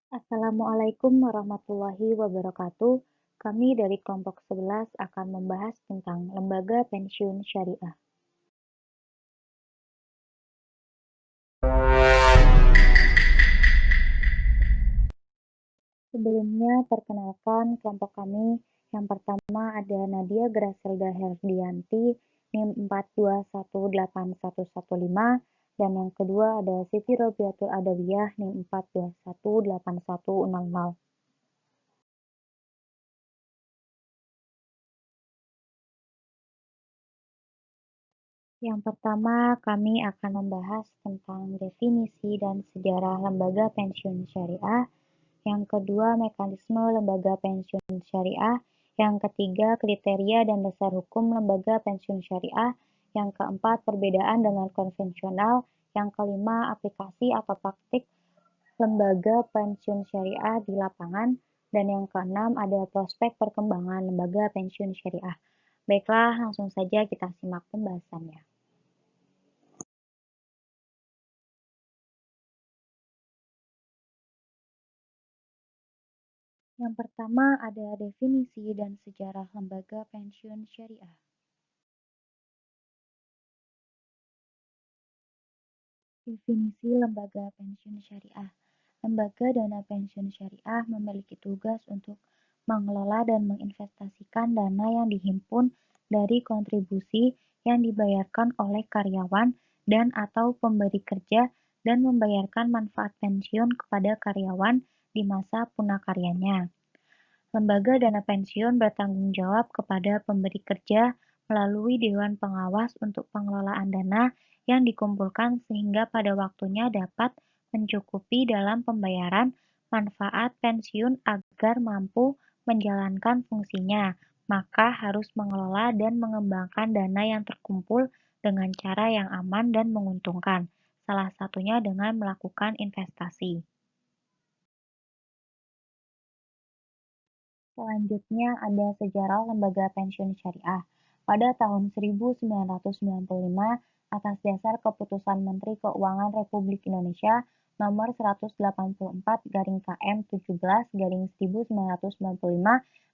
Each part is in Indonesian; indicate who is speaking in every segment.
Speaker 1: Assalamualaikum warahmatullahi wabarakatuh. Kami dari kelompok 11 akan membahas tentang lembaga pensiun syariah. Sebelumnya, perkenalkan kelompok kami. Yang pertama ada Nadia Graselda Herdianti, NIM 4218115, dan yang kedua ada Siti Robiatul Adawiyah, NIM 4218160. Yang pertama, kami akan membahas tentang definisi dan sejarah lembaga pensiun syariah. Yang kedua, mekanisme lembaga pensiun syariah. Yang ketiga, kriteria dan dasar hukum lembaga pensiun syariah. Yang keempat, perbedaan dengan konvensional. Yang kelima, aplikasi atau praktik lembaga pensiun syariah di lapangan. Dan yang keenam, ada prospek perkembangan lembaga pensiun syariah. Baiklah, langsung saja kita simak pembahasannya. Yang pertama ada definisi dan sejarah lembaga pensiun syariah. Definisi lembaga pensiun syariah. Lembaga dana pensiun syariah memiliki tugas untuk mengelola dan menginvestasikan dana yang dihimpun dari kontribusi yang dibayarkan oleh karyawan dan atau pemberi kerja dan membayarkan manfaat pensiun kepada karyawan di masa punakaryanya. Lembaga dana pensiun bertanggung jawab kepada pemberi kerja melalui Dewan Pengawas untuk pengelolaan dana yang dikumpulkan sehingga pada waktunya dapat mencukupi dalam pembayaran manfaat pensiun agar mampu menjalankan fungsinya, maka harus mengelola dan mengembangkan dana yang terkumpul dengan cara yang aman dan menguntungkan, salah satunya dengan melakukan investasi. Selanjutnya ada sejarah lembaga pensiun syariah. Pada tahun 1995, atas dasar keputusan Menteri Keuangan Republik Indonesia nomor 184 garing KM 17 garing 1995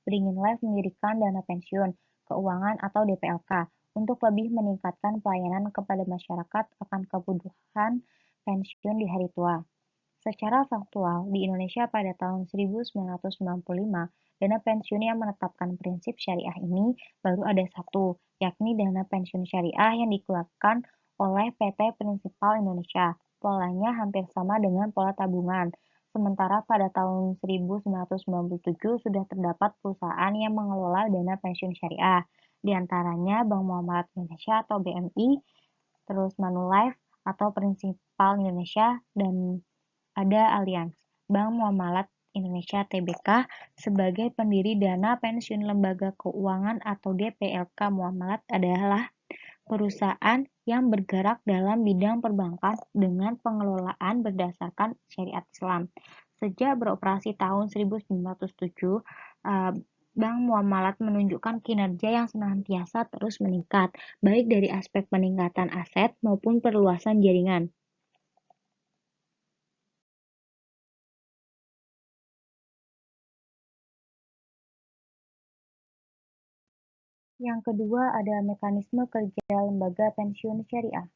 Speaker 1: beringin live mendirikan dana pensiun keuangan atau DPLK untuk lebih meningkatkan pelayanan kepada masyarakat akan kebutuhan pensiun di hari tua. Secara faktual, di Indonesia pada tahun 1995, dana pensiun yang menetapkan prinsip syariah ini baru ada satu, yakni dana pensiun syariah yang dikeluarkan oleh PT Prinsipal Indonesia. Polanya hampir sama dengan pola tabungan. Sementara pada tahun 1997 sudah terdapat perusahaan yang mengelola dana pensiun syariah, di antaranya Bank Muamalat Indonesia atau BMI, terus Manulife atau Prinsipal Indonesia, dan ada Allianz, Bank Muamalat Indonesia Tbk, sebagai pendiri Dana Pensiun Lembaga Keuangan atau DPLK Muamalat adalah perusahaan yang bergerak dalam bidang perbankan dengan pengelolaan berdasarkan syariat Islam. Sejak beroperasi tahun 1907, Bank Muamalat menunjukkan kinerja yang senantiasa terus meningkat, baik dari aspek peningkatan aset maupun perluasan jaringan. Yang kedua ada mekanisme kerja lembaga pensiun syariah.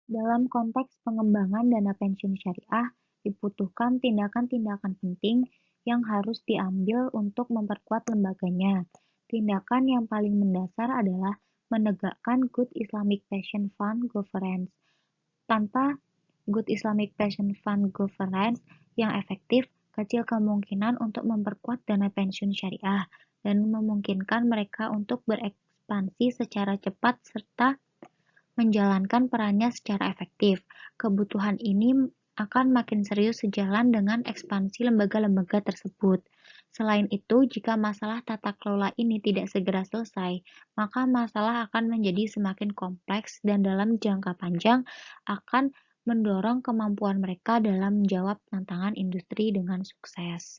Speaker 1: Dalam konteks pengembangan dana pensiun syariah, dibutuhkan tindakan-tindakan penting yang harus diambil untuk memperkuat lembaganya. Tindakan yang paling mendasar adalah menegakkan Good Islamic Pension Fund Governance. Tanpa Good Islamic Pension Fund Governance yang efektif, kecil kemungkinan untuk memperkuat dana pensiun syariah dan memungkinkan mereka untuk berekspansi secara cepat serta menjalankan perannya secara efektif. Kebutuhan ini akan makin serius sejalan dengan ekspansi lembaga-lembaga tersebut. Selain itu, jika masalah tata kelola ini tidak segera selesai, maka masalah akan menjadi semakin kompleks dan dalam jangka panjang akan mendorong kemampuan mereka dalam menjawab tantangan industri dengan sukses.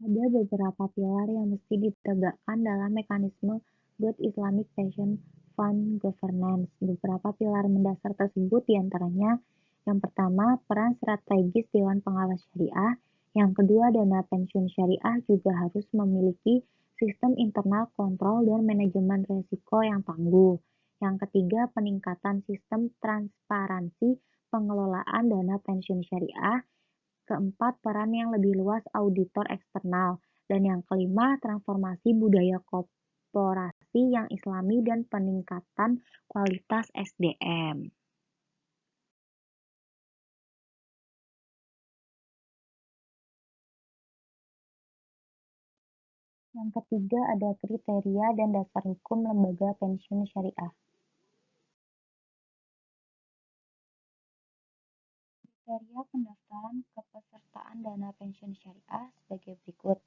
Speaker 1: Ada beberapa pilar yang mesti ditegakkan dalam mekanisme Good Islamic Pension fund governance. Beberapa pilar mendasar tersebut diantaranya yang pertama, peran strategis Dewan Pengawas Syariah. Yang kedua, dana pensiun syariah juga harus memiliki sistem internal kontrol dan manajemen risiko yang tangguh. Yang ketiga, peningkatan sistem transparansi pengelolaan dana pensiun syariah. Keempat, peran yang lebih luas auditor eksternal. Dan yang kelima, transformasi budaya korporasi yang islami dan peningkatan kualitas SDM. Yang ketiga ada kriteria dan dasar hukum lembaga pensiun syariah. Kriteria pendaftaran kepesertaan dana pensiun syariah sebagai berikut.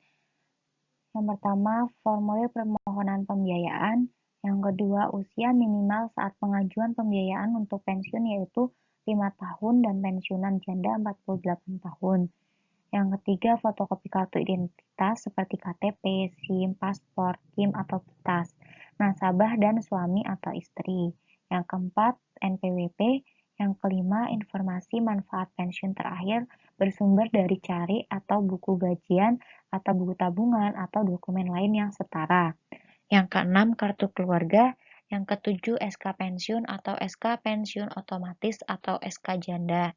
Speaker 1: Yang pertama, formulir permohonan pembiayaan. Yang kedua, usia minimal saat pengajuan pembiayaan untuk pensiun yaitu 5 tahun dan pensiunan janda 48 tahun. Yang ketiga, fotokopi kartu identitas seperti KTP, SIM, paspor, KIM atau KITAS, nasabah dan suami atau istri. Yang keempat, NPWP. Yang kelima, informasi manfaat pensiun terakhir bersumber dari cari atau buku gajian atau buku tabungan atau dokumen lain yang setara. Yang keenam, kartu keluarga. Yang ketujuh, SK pensiun atau SK pensiun otomatis atau SK janda.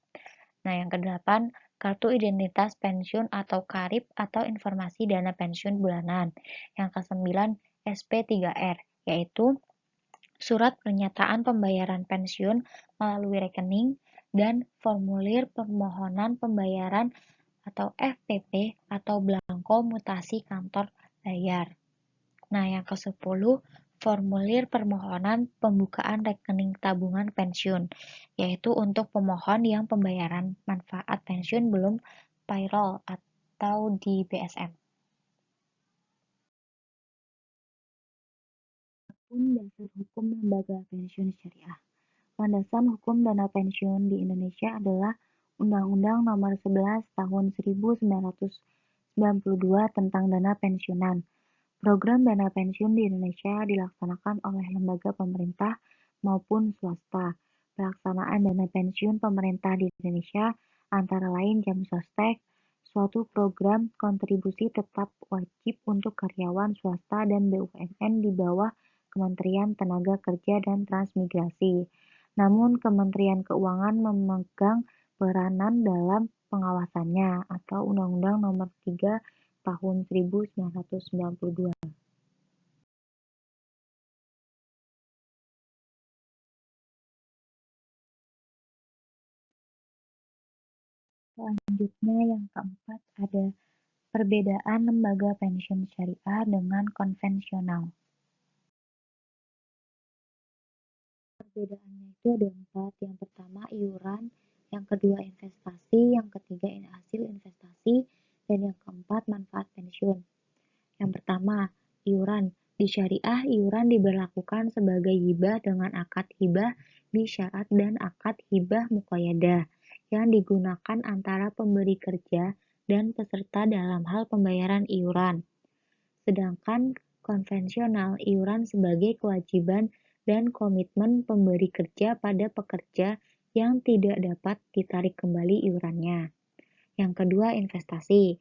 Speaker 1: Nah, yang kedelapan, kartu identitas pensiun atau KARIP atau informasi dana pensiun bulanan. Yang kesembilan, SP3R, yaitu surat pernyataan pembayaran pensiun melalui rekening dan formulir permohonan pembayaran atau FPP atau belangko mutasi kantor bayar. Nah, yang ke-10, formulir permohonan pembukaan rekening tabungan pensiun, yaitu untuk pemohon yang pembayaran manfaat pensiun belum payroll atau di BSM. Pun dasar hukum lembaga pensiun syariah. Landasan hukum dana pensiun di Indonesia adalah Undang-Undang Nomor 11 Tahun 1992 tentang dana pensiunan. Program dana pensiun di Indonesia dilaksanakan oleh lembaga pemerintah maupun swasta. Pelaksanaan dana pensiun pemerintah di Indonesia antara lain Jamsostek, suatu program kontribusi tetap wajib untuk karyawan swasta dan BUMN di bawah Kementerian Tenaga Kerja dan Transmigrasi. Namun Kementerian Keuangan memegang peranan dalam pengawasannya atau Undang-Undang Nomor 3 Tahun 1992. Selanjutnya yang keempat ada perbedaan lembaga pensiun syariah dengan konvensional. Perbedaannya itu ada 4. Yang pertama iuran, yang kedua investasi, yang ketiga hasil investasi, dan yang keempat manfaat pensiun. Yang pertama, iuran. Di syariah, iuran diberlakukan sebagai hibah dengan akad hibah bisyarat dan akad hibah muqayyadah yang digunakan antara pemberi kerja dan peserta dalam hal pembayaran iuran. Sedangkan konvensional, iuran sebagai kewajiban dan komitmen pemberi kerja pada pekerja yang tidak dapat ditarik kembali iurannya. Yang kedua, investasi.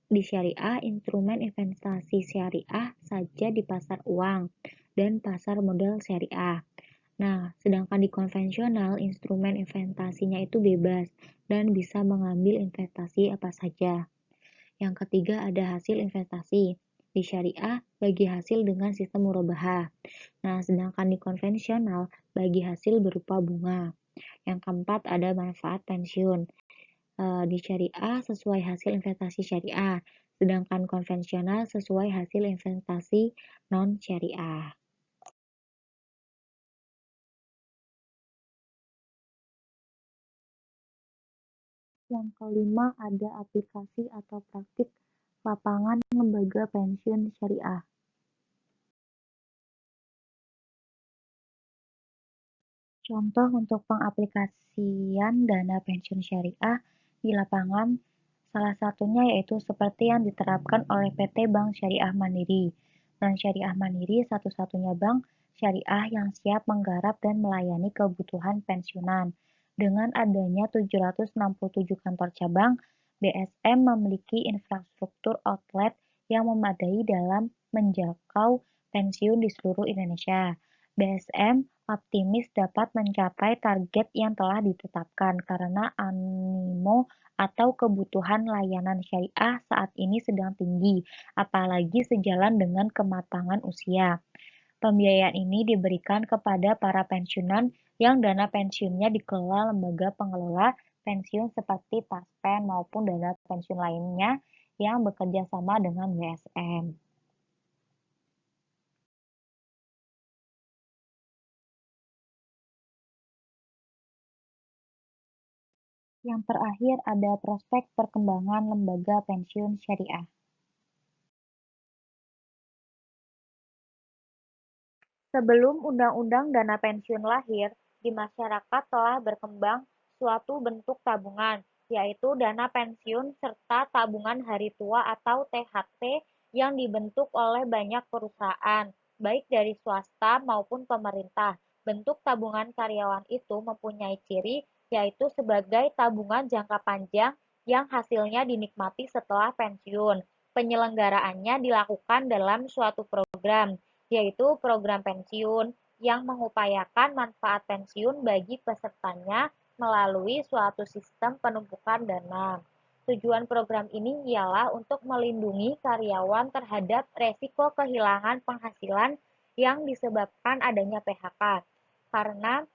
Speaker 1: Di syariah, instrumen investasi syariah saja di pasar uang dan pasar modal syariah. Nah, sedangkan di konvensional, instrumen investasinya itu bebas dan bisa mengambil investasi apa saja. Yang ketiga ada hasil investasi. Di syariah, bagi hasil dengan sistem murabahah. Nah, sedangkan di konvensional, bagi hasil berupa bunga. Yang keempat ada manfaat pensiun. Di syariah sesuai hasil investasi syariah, sedangkan konvensional sesuai hasil investasi non-syariah. Yang kelima ada aplikasi atau praktik lapangan lembaga pensiun syariah. Contoh untuk pengaplikasian dana pensiun syariah di lapangan salah satunya yaitu seperti yang diterapkan oleh PT Bank Syariah Mandiri. Bank Syariah Mandiri satu-satunya bank syariah yang siap menggarap dan melayani kebutuhan pensiunan. Dengan adanya 767 kantor cabang, BSM memiliki infrastruktur outlet yang memadai dalam menjangkau pensiun di seluruh Indonesia. BSM optimis dapat mencapai target yang telah ditetapkan karena animo atau kebutuhan layanan syariah saat ini sedang tinggi, apalagi sejalan dengan kematangan usia. Pembiayaan ini diberikan kepada para pensiunan yang dana pensiunnya dikelola lembaga pengelola pensiun seperti Taspen maupun dana pensiun lainnya yang bekerja sama dengan BSM. Yang terakhir ada prospek perkembangan lembaga pensiun syariah. Sebelum Undang-Undang Dana Pensiun lahir, di masyarakat telah berkembang suatu bentuk tabungan, yaitu dana pensiun serta tabungan hari tua atau THT yang dibentuk oleh banyak perusahaan, baik dari swasta maupun pemerintah. Bentuk tabungan karyawan itu mempunyai ciri, yaitu sebagai tabungan jangka panjang yang hasilnya dinikmati setelah pensiun. Penyelenggaraannya dilakukan dalam suatu program, yaitu program pensiun yang mengupayakan manfaat pensiun bagi pesertanya melalui suatu sistem penumpukan dana. Tujuan program ini ialah untuk melindungi karyawan terhadap resiko kehilangan penghasilan yang disebabkan adanya PHK karena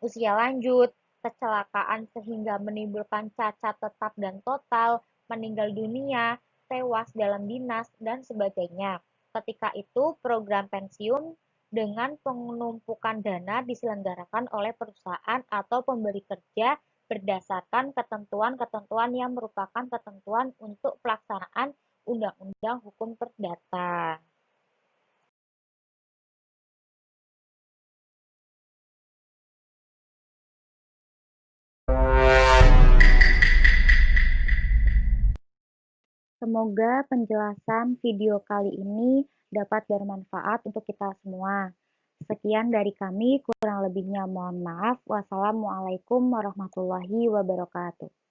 Speaker 1: usia lanjut, kecelakaan sehingga menimbulkan cacat tetap dan total, meninggal dunia, tewas dalam dinas, dan sebagainya. Ketika itu, program pensiun dengan penumpukan dana diselenggarakan oleh perusahaan atau pemberi kerja berdasarkan ketentuan-ketentuan yang merupakan ketentuan untuk pelaksanaan Undang-Undang Hukum Perdata. Semoga penjelasan video kali ini dapat bermanfaat untuk kita semua. Sekian dari kami, kurang lebihnya mohon maaf. Wassalamualaikum warahmatullahi wabarakatuh.